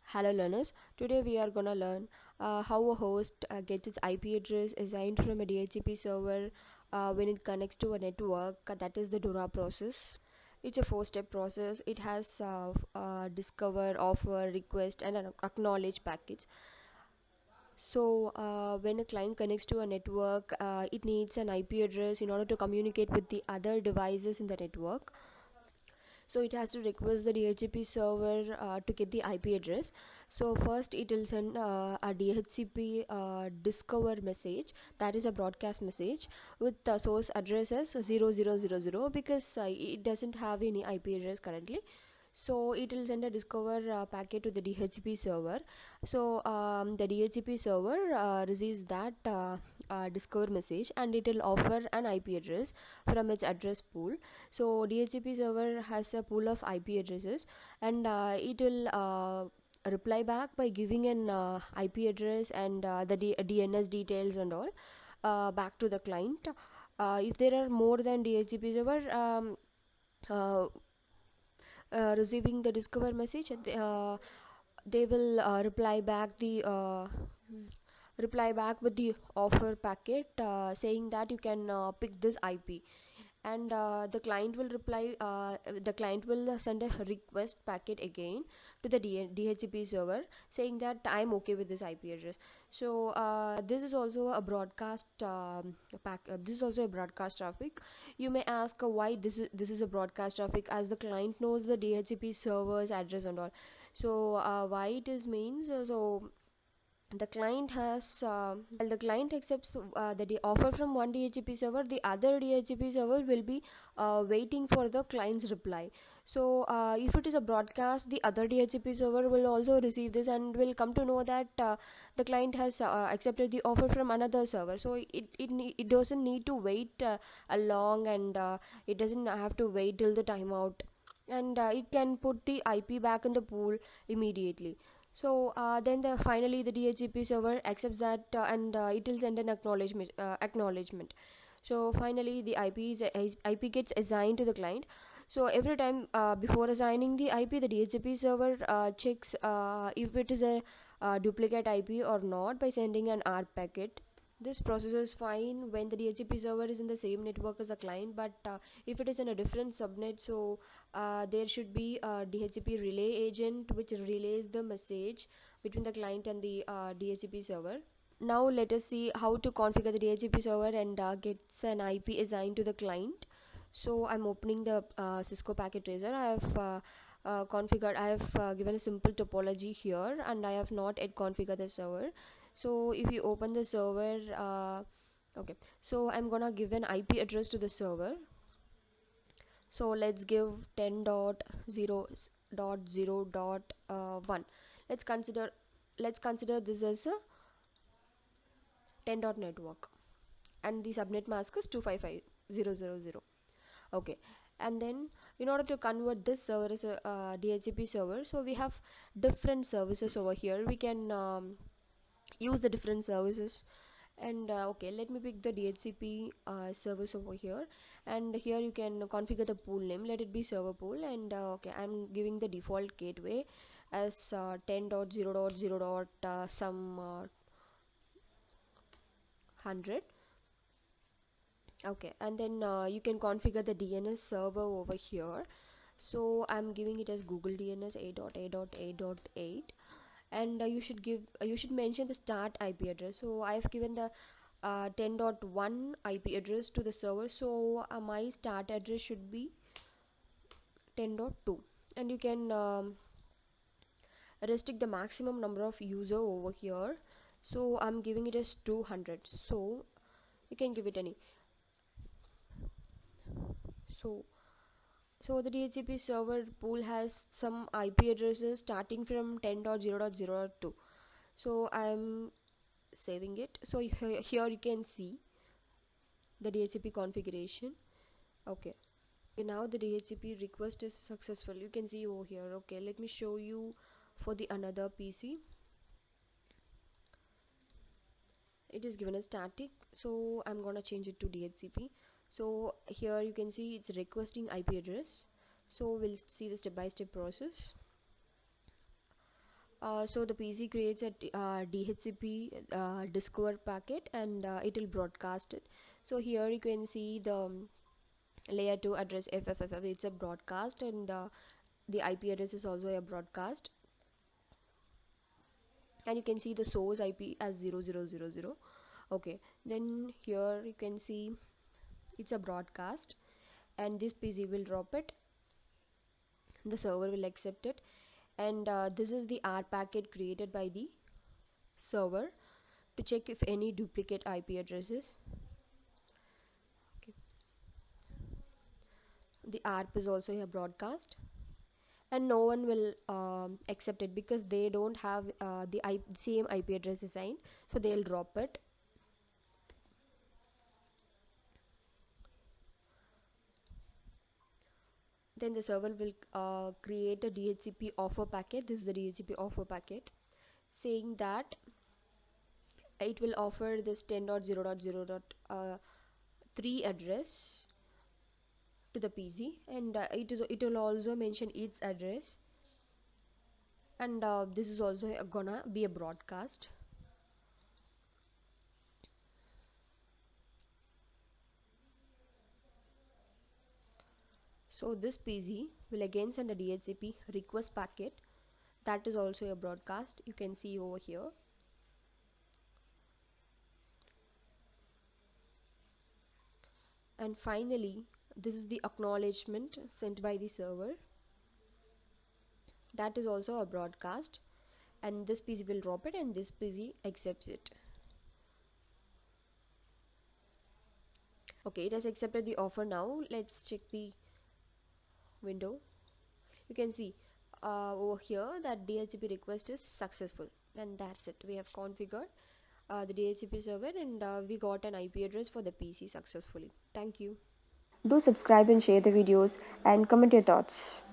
Hello learners, today we are gonna learn how a host gets its IP address assigned from a DHCP server when it connects to a network. That is the DORA process. It's a four-step process. It has discover, offer, request, and an acknowledge package. So when a client connects to a network, it needs an IP address in order to communicate with the other devices in the network. So it has to request the DHCP server to get the IP address. So first it will send a DHCP discover message, that is a broadcast message with the source address as 0000 because it doesn't have any IP address currently. So it will send a discover packet to the DHCP server. So the DHCP server receives that discover message, and it will offer an IP address from its address pool. So DHCP server has a pool of IP addresses, and it will reply back by giving an IP address and the DNS details and all back to the client. If there are more than DHCP server uh, receiving the discover message, they will reply back with the offer packet saying that you can pick this IP, and the client will send a request packet again to the DHCP server saying that I'm okay with this IP address. So this is also a broadcast this is also a broadcast traffic. You may ask why this is a broadcast traffic, as the client knows the DHCP server's address and all. So why it is means, the client has while the client accepts the offer from one DHCP server, the other DHCP server will be waiting for the client's reply. So if it is a broadcast, the other DHCP server will also receive this and will come to know that the client has accepted the offer from another server. So it doesn't need to wait a long, and it doesn't have to wait till the timeout, and it can put the IP back in the pool immediately. So then finally the DHCP server accepts that, and it will send an acknowledgement. So finally the IP gets assigned to the client. So every time before assigning the IP, the DHCP server checks if it is a duplicate IP or not by sending an R packet. This process is fine when the DHCP server is in the same network as the client, but if it is in a different subnet, so there should be a DHCP relay agent which relays the message between the client and the DHCP server. Now let us see how to configure the DHCP server and gets an IP assigned to the client. So I'm opening the Cisco Packet Tracer. I have given a simple topology here, and I have not yet configured the server. So if you open the server, okay, so I'm gonna give an IP address to the server. So let's give 10.0.0.1. let's consider let's consider this as a 10 dot network, and the subnet mask is 255.0.0.0. Okay, and then in order to convert this server as a DHCP server, so we have different services over here. We can use the different services, and okay, let me pick the DHCP service over here, and here you can configure the pool name. Let it be server pool, and okay, I'm giving the default gateway as 10.0.0. Some 100. Okay, and then you can configure the DNS server over here. So I'm giving it as Google DNS 8.8.8.8, and you should mention the start IP address. So I've given the 10.1 IP address to the server, so my start address should be 10.2, and you can restrict the maximum number of user over here. So I'm giving it as 200, so you can give it any. So so the DHCP server pool has some IP addresses starting from 10.0.0.2. So I'm saving it. So here you can see the DHCP configuration. Okay. Okay, now the DHCP request is successful. You can see over here. Okay, let me show you for the another PC. It is given as static, so I'm gonna change it to DHCP. So here you can see it's requesting IP address. So we'll see the step by step process. So the PC creates a DHCP discover packet, and it will broadcast it. So here you can see the layer 2 address FFFF, it's a broadcast, and the IP address is also a broadcast, and you can see the source IP as 0000. Okay, then here you can see it's a broadcast, and this PC will drop it, the server will accept it, and this is the R packet created by the server to check if any duplicate IP addresses. Okay. The ARP is also a broadcast, and no one will accept it because they don't have the same IP address assigned, so they'll drop it. Then the server will create a DHCP offer packet. This is the DHCP offer packet, saying that it will offer this 10.0.0.3 address to the PC, and it will also mention its address, and this is also gonna be a broadcast. So this PC will again send a DHCP request packet, that is also a broadcast, you can see over here. And finally, this is the acknowledgement sent by the server, that is also a broadcast, and this PC will drop it, and this PC accepts it. Okay, it has accepted the offer. Now let's check the window. You can see over here that DHCP request is successful, and that's it. We have configured the DHCP server, and we got an IP address for the PC successfully. Thank you. Do subscribe and share the videos and comment your thoughts.